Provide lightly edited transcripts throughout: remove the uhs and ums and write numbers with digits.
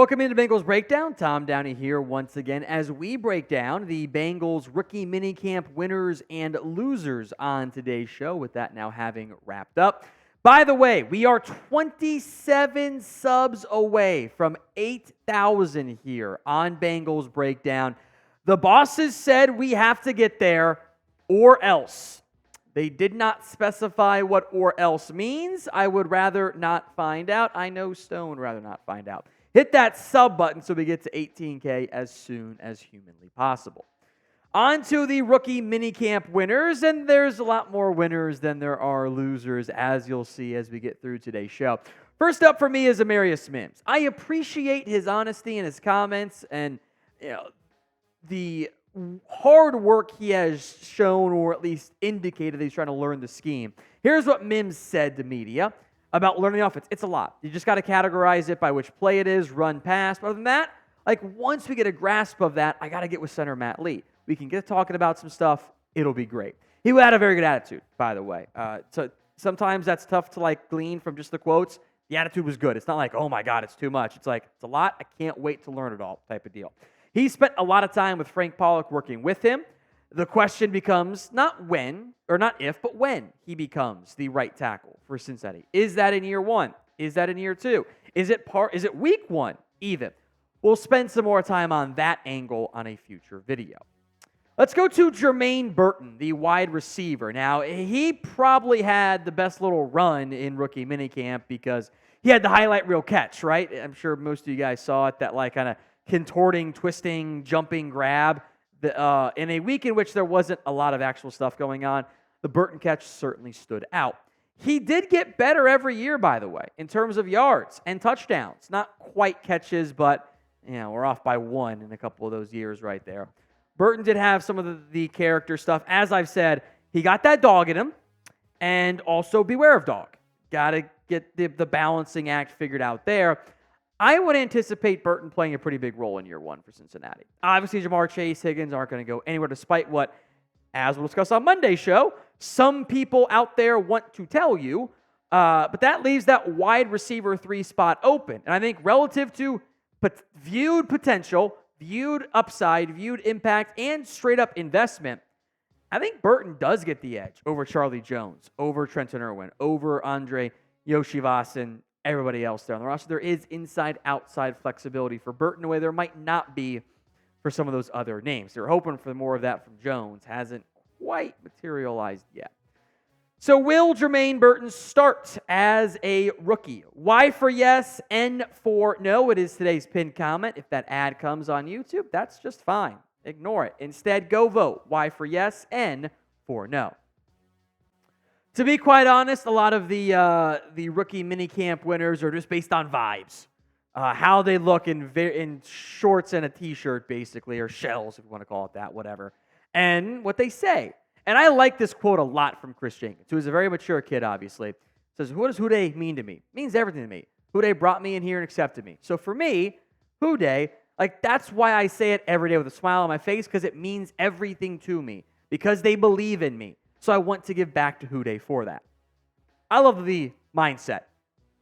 Welcome into Bengals Breakdown. Tom Downey here once again as we break down the Bengals Rookie Minicamp winners and losers on today's show, with that now having wrapped up. By the way, we are 27 subs away from 8,000 here on Bengals Breakdown. The bosses said we have to get there or else. They did not specify what or else means. I would rather not find out. I know Stone would rather not find out. Hit that sub button so we get to 18K as soon as humanly possible. On to the rookie minicamp winners, and there's a lot more winners than there are losers, as you'll see as we get through today's show. First up for me is Amarius Mims. I appreciate his honesty and his comments and the hard work he has shown, or at least indicated that he's trying to learn the scheme. Here's what Mims said to media about learning the offense. It's a lot. You just got to categorize it by which play it is, run, pass. But other than that, once we get a grasp of that, I got to get with center Matt Lee. We can get talking about some stuff. It'll be great. He had a very good attitude, by the way. So sometimes that's tough to glean from just the quotes. The attitude was good. It's not like, oh my God, it's too much. It's like, it's a lot. I can't wait to learn it all type of deal. He spent a lot of time with Frank Pollock working with him. The question becomes not when, or not if, but when he becomes the right tackle for Cincinnati. Is that in year one? Is that in year two? Is it week one even? We'll spend some more time on that angle on a future video. Let's go to Jermaine Burton, the wide receiver. Now, he probably had the best little run in rookie minicamp because he had the highlight reel catch, right? I'm sure most of you guys saw it, that kind of contorting, twisting, jumping grab. In a week in which there wasn't a lot of actual stuff going on, the Burton catch certainly stood out. He did get better every year, by the way, in terms of yards and touchdowns. Not quite catches, but we're off by one in a couple of those years right there. Burton did have some of the character stuff. As I've said, he got that dog in him, and also beware of dog. Got to get the balancing act figured out there. I would anticipate Burton playing a pretty big role in year one for Cincinnati. Obviously, Jamar Chase, Higgins aren't going to go anywhere, despite what, as we'll discuss on Monday's show, some people out there want to tell you. But that leaves that wide receiver 3 spot open. And I think relative to viewed potential, viewed upside, viewed impact, and straight-up investment, I think Burton does get the edge over Charlie Jones, over Trenton Irwin, over Andre Yoshivasan, everybody else there on the roster. There is inside-outside flexibility for Burton, in a way there might not be for some of those other names. They're hoping for more of that from Jones. Hasn't quite materialized yet. So will Jermaine Burton start as a rookie? Y for yes, N for no. It is today's pinned comment. If that ad comes on YouTube, that's just fine. Ignore it. Instead, go vote. Y for yes, N for no. To be quite honest, a lot of the rookie minicamp winners are just based on vibes. How they look in shorts and a T-shirt, basically, or shells, if you want to call it that, whatever. And what they say. And I like this quote a lot from Kris Jenkins, who is a very mature kid, obviously. Says, what does Houday mean to me? It means everything to me. Houday brought me in here and accepted me. So for me, Houday, that's why I say it every day with a smile on my face, because it means everything to me. Because they believe in me. So I want to give back to Houday for that. I love the mindset.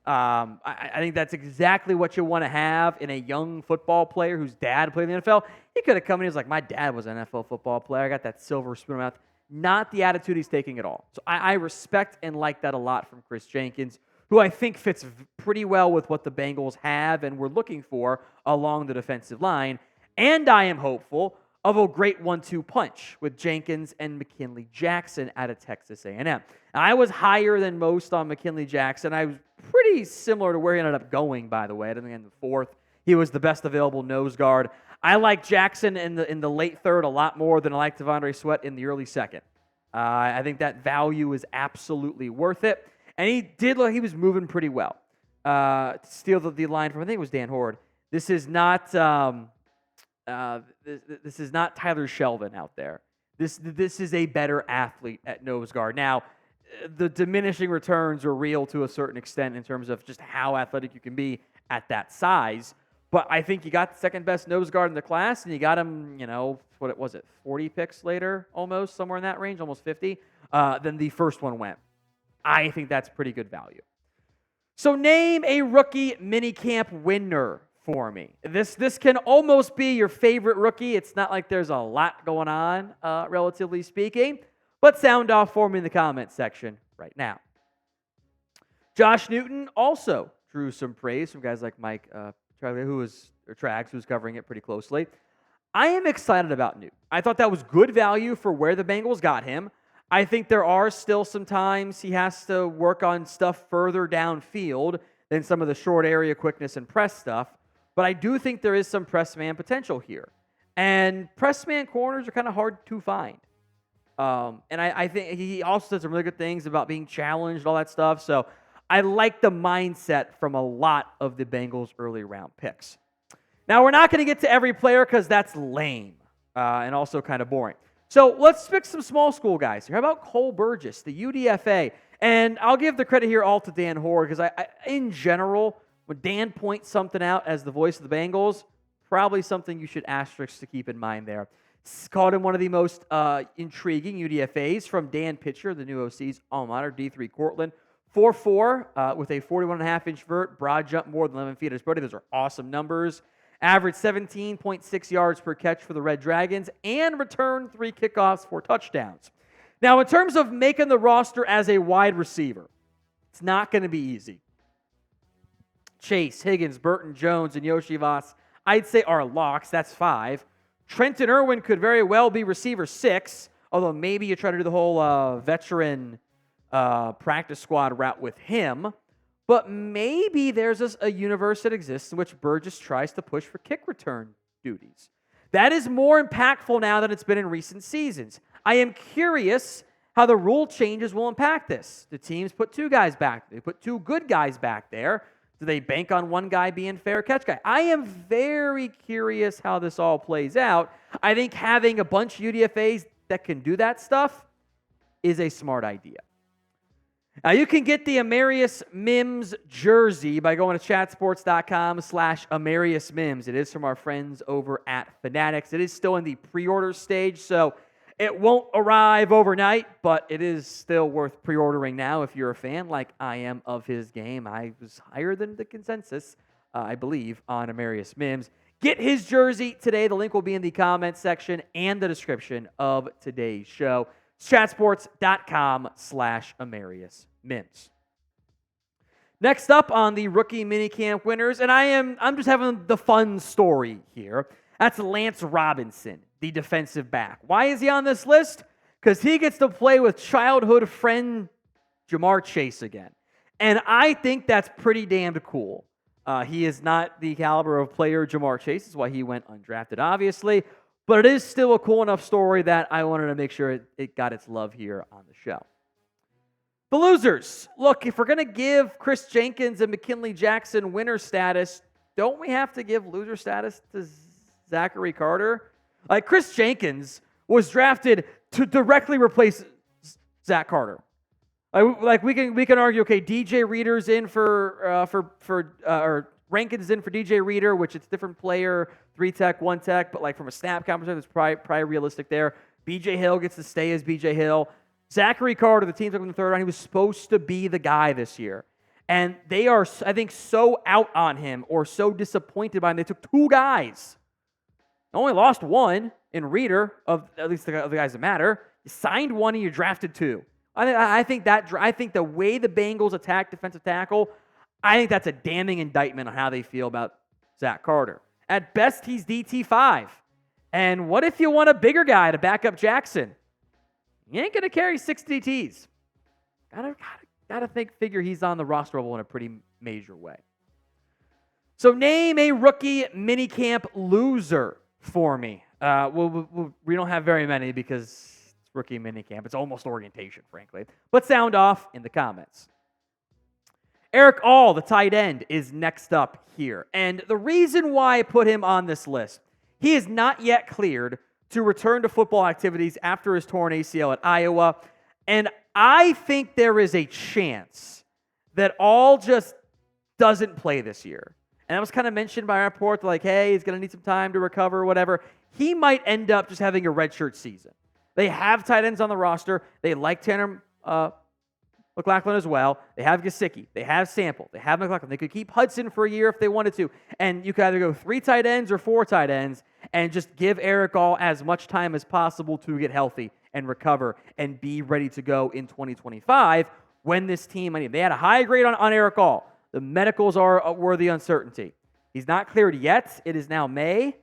I think that's exactly what you want to have in a young football player whose dad played in the NFL. He could have come in and he was like, my dad was an NFL football player. I got that silver spoon in my mouth. Not the attitude he's taking at all. So I respect and like that a lot from Kris Jenkins, who I think fits pretty well with what the Bengals have and we're looking for along the defensive line. And I am hopeful of a great 1-2 punch with Jenkins and McKinnley Jackson out of Texas A&M. I was higher than most on McKinnley Jackson. I was pretty similar to where he ended up going, by the way. I think in the fourth, he was the best available nose guard. I like Jackson in the late third a lot more than I like Devondre Sweat in the early second. I think that value is absolutely worth it. And he was moving pretty well. To steal the line from, I think it was Dan Horde. This is not this is not Tyler Shelvin out there. This is a better athlete at nose guard. Now, the diminishing returns are real to a certain extent in terms of just how athletic you can be at that size. But I think you got the second best nose guard in the class, and you got him, 40 picks later, almost, somewhere in that range, almost 50, then the first one went. I think that's pretty good value. So name a rookie minicamp winner for me. This can almost be your favorite rookie. It's not like there's a lot going on, relatively speaking, but sound off for me in the comments section right now. Josh Newton also drew some praise from guys like Mike Trags, who's covering it pretty closely. I am excited about Newton. I thought that was good value for where the Bengals got him. I think there are still some times he has to work on stuff further downfield than some of the short area quickness and press stuff. But I do think there is some press man potential here. And press man corners are kind of hard to find. And I think he also said some really good things about being challenged, all that stuff. So I like the mindset from a lot of the Bengals early round picks. Now, we're not going to get to every player because that's lame and also kind of boring. So let's pick some small school guys here. How about Cole Burgess, the UDFA? And I'll give the credit here all to Dan Hoare because in general, when Dan points something out as the voice of the Bengals, probably something you should asterisk to keep in mind there. It's called him one of the most intriguing UDFAs from Dan Pitcher, the new OC's alma mater, D3 Cortland. 4'4", with a 41.5-inch vert, broad jump more than 11 feet. Those are awesome numbers. Average 17.6 yards per catch for the Red Dragons and returned 3 kickoffs for touchdowns. Now, in terms of making the roster as a wide receiver, it's not going to be easy. Chase, Higgins, Burton, Jones, and Yoshi Voss, I'd say are locks. That's 5. Trenton Irwin could very well be receiver 6, although maybe you try to do the whole veteran practice squad route with him. But maybe there's a universe that exists in which Burgess tries to push for kick return duties. That is more impactful now than it's been in recent seasons. I am curious how the rule changes will impact this. The teams put 2 guys back. They put 2 good guys back there. Do they bank on one guy being fair catch guy? I am very curious how this all plays out. I think having a bunch of UDFAs that can do that stuff is a smart idea. Now, you can get the Amarius Mims jersey by going to chatsports.com/Amarius Mims. It is from our friends over at Fanatics. It is still in the pre-order stage, so it won't arrive overnight, but it is still worth pre-ordering now if you're a fan like I am of his game. I was higher than the consensus, I believe, on Amarius Mims. Get his jersey today. The link will be in the comments section and the description of today's show. chatsports.com/Amarius Mims. Next up on the rookie minicamp winners, and I'm just having the fun story here. That's Lance Robinson, the defensive back. Why is he on this list? Because he gets to play with childhood friend Ja'Marr Chase again. And I think that's pretty damned cool. He is not the caliber of player Ja'Marr Chase. That's why he went undrafted, obviously. But it is still a cool enough story that I wanted to make sure it got its love here on the show. The losers. Look, if we're going to give Kris Jenkins and McKinnley Jackson winner status, don't we have to give loser status to Zachary Carter? Like, Kris Jenkins was drafted to directly replace Zac Carter. Like we can argue, okay, DJ Reader's in or Rankin's in for DJ Reader, which it's a different player, 3 tech, 1 tech, but like from a snap count perspective, it's probably realistic there. BJ Hill gets to stay as BJ Hill. Zachary Carter, the team took him in the 3rd round, he was supposed to be the guy this year. And they are, I think, so out on him or so disappointed by him. They took 2 guys. They only lost 1 in Reader, of at least the guys that matter. You signed 1 and you drafted 2. I think the way the Bengals attack defensive tackle, I think that's a damning indictment on how they feel about Zac Carter. At best, he's DT5. And what if you want a bigger guy to back up Jackson? You ain't going to carry 6 DTs. Gotta figure he's on the roster level in a pretty major way. So name a rookie minicamp loser for me. We don't have very many because it's rookie minicamp. It's almost orientation, frankly. But sound off in the comments. Erick All, the tight end, is next up here. And the reason why I put him on this list, he is not yet cleared to return to football activities after his torn ACL at Iowa. And I think there is a chance that All just doesn't play this year. And that was kind of mentioned by our report, like, hey, he's going to need some time to recover or whatever. He might end up just having a redshirt season. They have tight ends on the roster. They like Tanner McLaughlin as well. They have Gesicki. They have Sample. They have McLaughlin. They could keep Hudson for a year if they wanted to. And you could either go 3 tight ends or 4 tight ends and just give Erick All as much time as possible to get healthy and recover and be ready to go in 2025 when this team, they had a high grade on Erick All. The medicals were the uncertainty. He's not cleared yet. It is now May.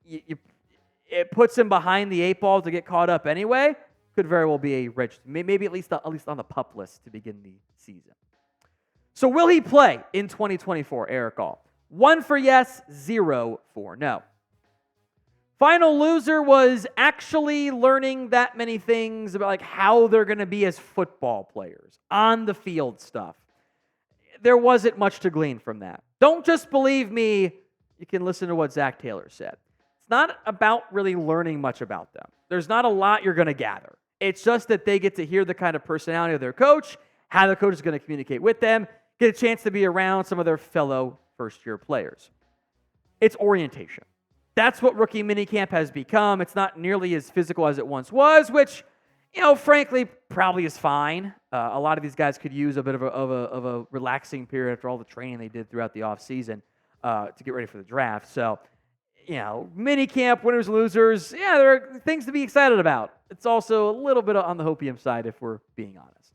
It puts him behind the 8 ball to get caught up anyway. Could very well be a register, maybe at least on the PUP list to begin the season. So will he play in 2024, Erick All? 1 for yes, 0 for no. Final loser was actually learning that many things about like how they're going to be as football players, on the field stuff. There wasn't much to glean from that. Don't just believe me. You can listen to what Zac Taylor said. It's not about really learning much about them. There's not a lot you're going to gather. It's just that they get to hear the kind of personality of their coach, how the coach is going to communicate with them, get a chance to be around some of their fellow first-year players. It's orientation. That's what rookie minicamp has become. It's not nearly as physical as it once was, which, frankly, probably is fine. A lot of these guys could use a bit of a relaxing period after all the training they did throughout the offseason to get ready for the draft. So, minicamp, winners, losers, there are things to be excited about. It's also a little bit on the hopium side if we're being honest.